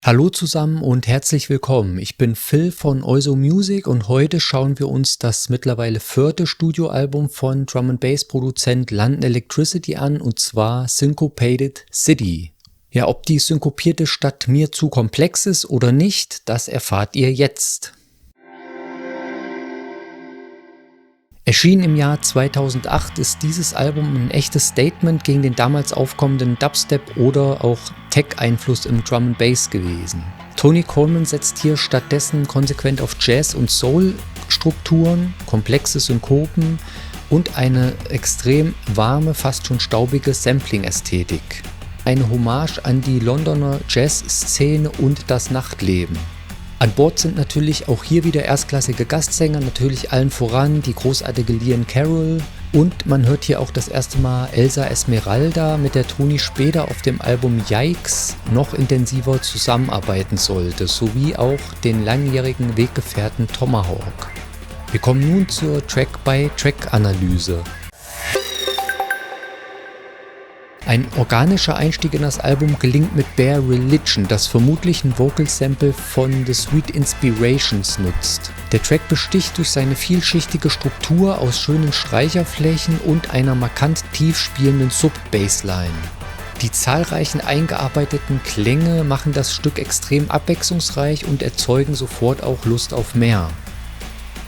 Hallo zusammen und herzlich willkommen. Ich bin Phil von Oizo Music und heute schauen wir uns das mittlerweile 4. Studioalbum von Drum-and-Bass-Produzent London Elektricity an, und zwar Syncopated City. Ja, ob die synkopierte Stadt mir zu komplex ist oder nicht, das erfahrt ihr jetzt. Erschienen im Jahr 2008 ist dieses Album ein echtes Statement gegen den damals aufkommenden Dubstep oder auch Tech-Einfluss im Drum and Bass gewesen. Tony Coleman setzt hier stattdessen konsequent auf Jazz- und Soul-Strukturen, komplexe Synkopen und eine extrem warme, fast schon staubige Sampling-Ästhetik. Eine Hommage an die Londoner Jazz-Szene und das Nachtleben. An Bord sind natürlich auch hier wieder erstklassige Gastsänger, natürlich allen voran die großartige Liane Carroll, und man hört hier auch das erste Mal Elsa Esmeralda, mit der Tony später auf dem Album Yikes noch intensiver zusammenarbeiten sollte, sowie auch den langjährigen Weggefährten Tomahawk. Wir kommen nun zur Track-by-Track-Analyse. Ein organischer Einstieg in das Album gelingt mit Bare Religion, das vermutlich ein Vocal-Sample von The Sweet Inspirations nutzt. Der Track besticht durch seine vielschichtige Struktur aus schönen Streicherflächen und einer markant tief spielenden Sub-Bassline. Die zahlreichen eingearbeiteten Klänge machen das Stück extrem abwechslungsreich und erzeugen sofort auch Lust auf mehr.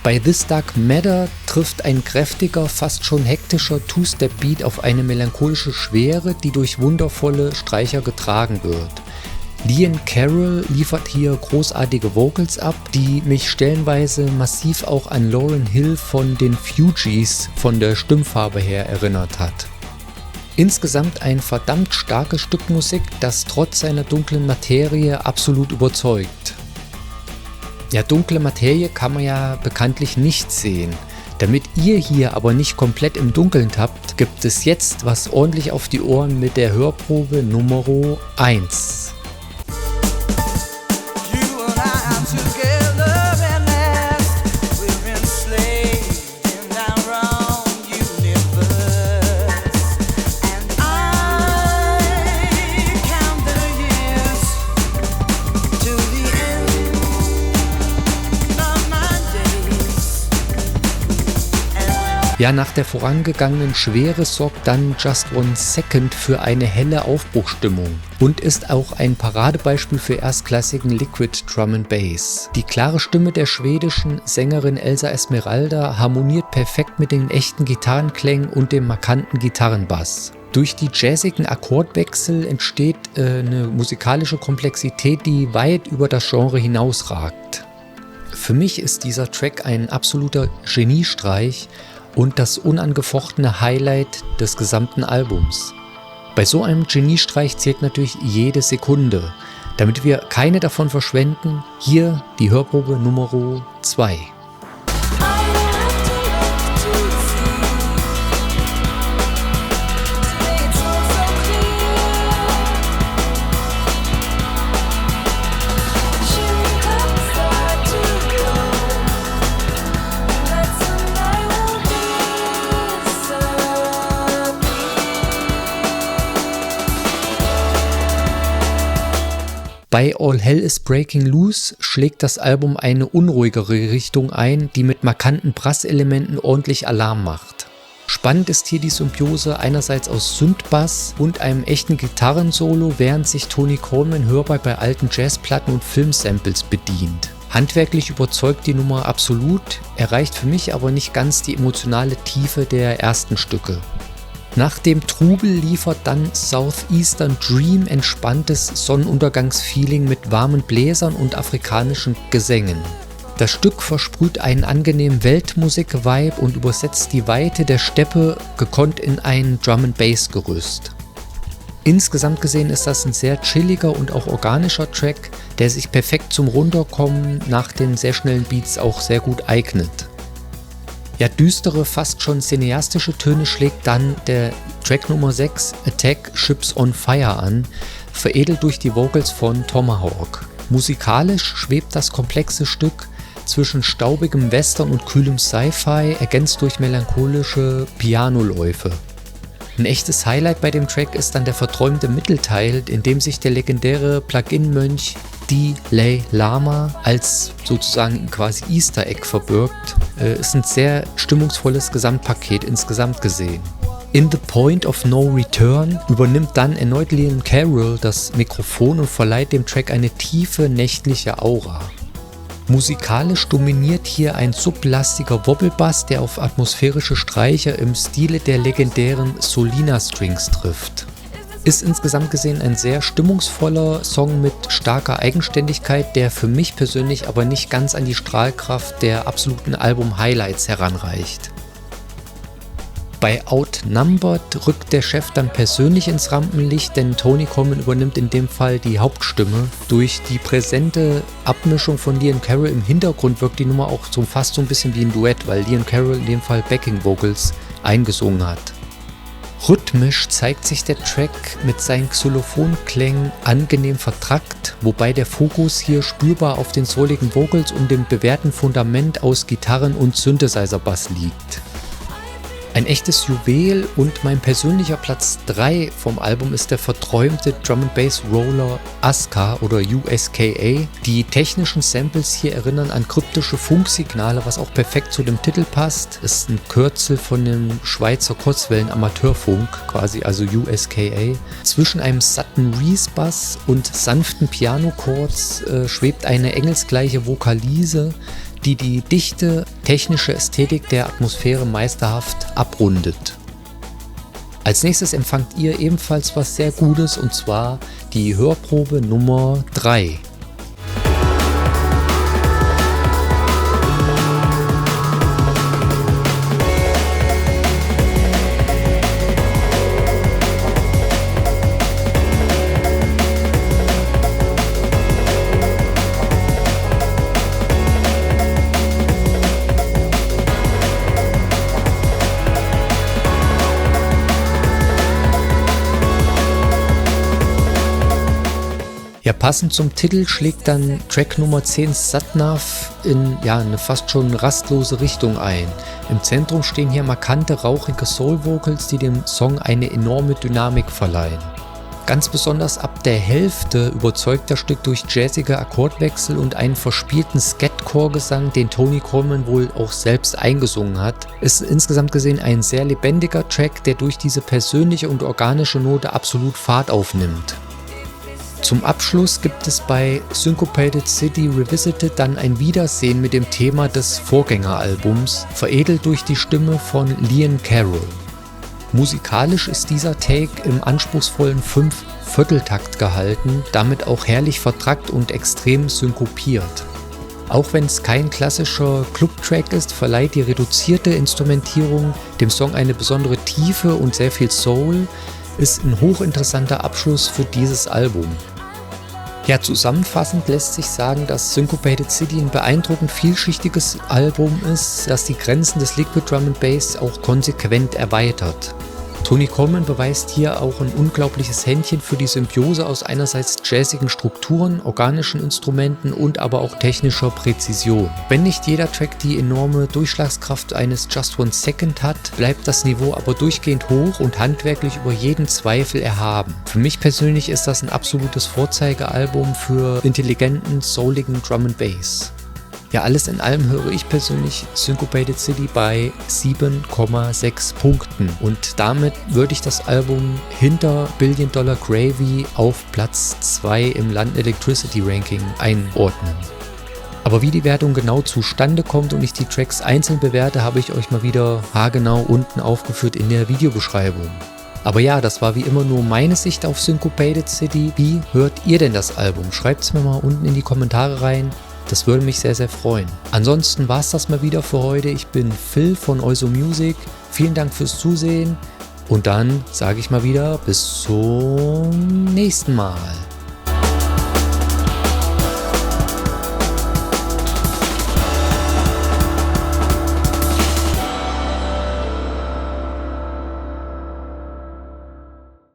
Bei This Dark Matter trifft ein kräftiger, fast schon hektischer Two-Step-Beat auf eine melancholische Schwere, die durch wundervolle Streicher getragen wird. Liane Carroll liefert hier großartige Vocals ab, die mich stellenweise massiv auch an Lauryn Hill von den Fugees von der Stimmfarbe her erinnert hat. Insgesamt ein verdammt starkes Stück Musik, das trotz seiner dunklen Materie absolut überzeugt. Ja, dunkle Materie kann man ja bekanntlich nicht sehen. Damit ihr hier aber nicht komplett im Dunkeln tappt, gibt es jetzt was ordentlich auf die Ohren mit der Hörprobe Nummer 1. Ja, nach der vorangegangenen Schwere sorgt dann Just One Second für eine helle Aufbruchstimmung und ist auch ein Paradebeispiel für erstklassigen Liquid Drum and Bass. Die klare Stimme der schwedischen Sängerin Elsa Esmeralda harmoniert perfekt mit den echten Gitarrenklängen und dem markanten Gitarrenbass. Durch die jazzigen Akkordwechsel entsteht eine musikalische Komplexität, die weit über das Genre hinausragt. Für mich ist dieser Track ein absoluter Geniestreich und das unangefochtene Highlight des gesamten Albums. Bei so einem Geniestreich zählt natürlich jede Sekunde. Damit wir keine davon verschwenden, hier die Hörprobe Nummer 2. Bei All Hell is Breaking Loose schlägt das Album eine unruhigere Richtung ein, die mit markanten Brasselementen ordentlich Alarm macht. Spannend ist hier die Symbiose einerseits aus Synthbass und einem echten Gitarrensolo, während sich Tony Coleman hörbar bei alten Jazzplatten und Filmsamples bedient. Handwerklich überzeugt die Nummer absolut, erreicht für mich aber nicht ganz die emotionale Tiefe der ersten Stücke. Nach dem Trubel liefert dann Southeastern Dream entspanntes Sonnenuntergangsfeeling mit warmen Bläsern und afrikanischen Gesängen. Das Stück versprüht einen angenehmen Weltmusik-Vibe und übersetzt die Weite der Steppe gekonnt in ein Drum-and-Bass-Gerüst. Insgesamt gesehen ist das ein sehr chilliger und auch organischer Track, der sich perfekt zum Runterkommen nach den sehr schnellen Beats auch sehr gut eignet. Ja, düstere, fast schon cineastische Töne schlägt dann der Track Nummer 6, Attack Ships on Fire an, veredelt durch die Vocals von Tomahawk. Musikalisch schwebt das komplexe Stück zwischen staubigem Western und kühlem Sci-Fi, ergänzt durch melancholische Pianoläufe. Ein echtes Highlight bei dem Track ist dann der verträumte Mittelteil, in dem sich der legendäre Plugin-Mönch Dalai Lama als sozusagen quasi Easter Egg verbirgt, ist ein sehr stimmungsvolles Gesamtpaket insgesamt gesehen. In The Point of No Return übernimmt dann erneut Liam Carroll das Mikrofon und verleiht dem Track eine tiefe, nächtliche Aura. Musikalisch dominiert hier ein sublastiger Wobblebass, der auf atmosphärische Streicher im Stile der legendären Solina Strings trifft. Ist insgesamt gesehen ein sehr stimmungsvoller Song mit starker Eigenständigkeit, der für mich persönlich aber nicht ganz an die Strahlkraft der absoluten Album-Highlights heranreicht. Bei Outnumbered rückt der Chef dann persönlich ins Rampenlicht, denn Tony Coleman übernimmt in dem Fall die Hauptstimme. Durch die präsente Abmischung von Liam Carroll im Hintergrund wirkt die Nummer auch fast so ein bisschen wie ein Duett, weil Liam Carroll in dem Fall Backing Vocals eingesungen hat. Rhythmisch zeigt sich der Track mit seinen Xylophonklängen angenehm vertrackt, wobei der Fokus hier spürbar auf den souligen Vocals und dem bewährten Fundament aus Gitarren und Synthesizer-Bass liegt. Ein echtes Juwel und mein persönlicher Platz 3 vom Album ist der verträumte Drum & Bass Roller USKA oder USKA. Die technischen Samples hier erinnern an kryptische Funksignale, was auch perfekt zu dem Titel passt. Ist ein Kürzel von dem Schweizer Kurzwellen-Amateurfunk, quasi also USKA. Zwischen einem satten Reese-Bass und sanften Piano-Chords schwebt eine engelsgleiche Vokalise, die die dichte technische Ästhetik der Atmosphäre meisterhaft abrundet. Als nächstes empfangt ihr ebenfalls was sehr Gutes, und zwar die Hörprobe Nummer 3. Ja, passend zum Titel schlägt dann Track Nummer 10 Satnav in eine fast schon rastlose Richtung ein. Im Zentrum stehen hier markante, rauchige Soul-Vocals, die dem Song eine enorme Dynamik verleihen. Ganz besonders ab der Hälfte überzeugt das Stück durch jazzige Akkordwechsel und einen verspielten Scat-Chorgesang, den Tony Coleman wohl auch selbst eingesungen hat. Ist insgesamt gesehen ein sehr lebendiger Track, der durch diese persönliche und organische Note absolut Fahrt aufnimmt. Zum Abschluss gibt es bei Syncopated City Revisited dann ein Wiedersehen mit dem Thema des Vorgängeralbums, veredelt durch die Stimme von Liam Carroll. Musikalisch ist dieser Take im anspruchsvollen 5/4-Takt gehalten, damit auch herrlich vertrackt und extrem synkopiert. Auch wenn es kein klassischer Club-Track ist, verleiht die reduzierte Instrumentierung dem Song eine besondere Tiefe und sehr viel Soul, ist ein hochinteressanter Abschluss für dieses Album. Ja, zusammenfassend lässt sich sagen, dass Syncopated City ein beeindruckend vielschichtiges Album ist, das die Grenzen des Liquid Drum & Bass auch konsequent erweitert. Tony Coleman beweist hier auch ein unglaubliches Händchen für die Symbiose aus einerseits jazzigen Strukturen, organischen Instrumenten und aber auch technischer Präzision. Wenn nicht jeder Track die enorme Durchschlagskraft eines Just One Second hat, bleibt das Niveau aber durchgehend hoch und handwerklich über jeden Zweifel erhaben. Für mich persönlich ist das ein absolutes Vorzeigealbum für intelligenten, souligen Drum & Bass. Ja, alles in allem höre ich persönlich Syncopated City bei 7,6 Punkten und damit würde ich das Album hinter Billion Dollar Gravy auf Platz 2 im London Electricity Ranking einordnen. Aber wie die Wertung genau zustande kommt und ich die Tracks einzeln bewerte, habe ich euch mal wieder haargenau unten aufgeführt in der Videobeschreibung. Aber ja, das war wie immer nur meine Sicht auf Syncopated City. Wie hört ihr denn das Album? Schreibt es mir mal unten in die Kommentare rein. Das würde mich sehr, sehr freuen. Ansonsten war es das mal wieder für heute. Ich bin Phil von Euso Music. Vielen Dank fürs Zusehen. Und dann sage ich mal wieder bis zum nächsten Mal.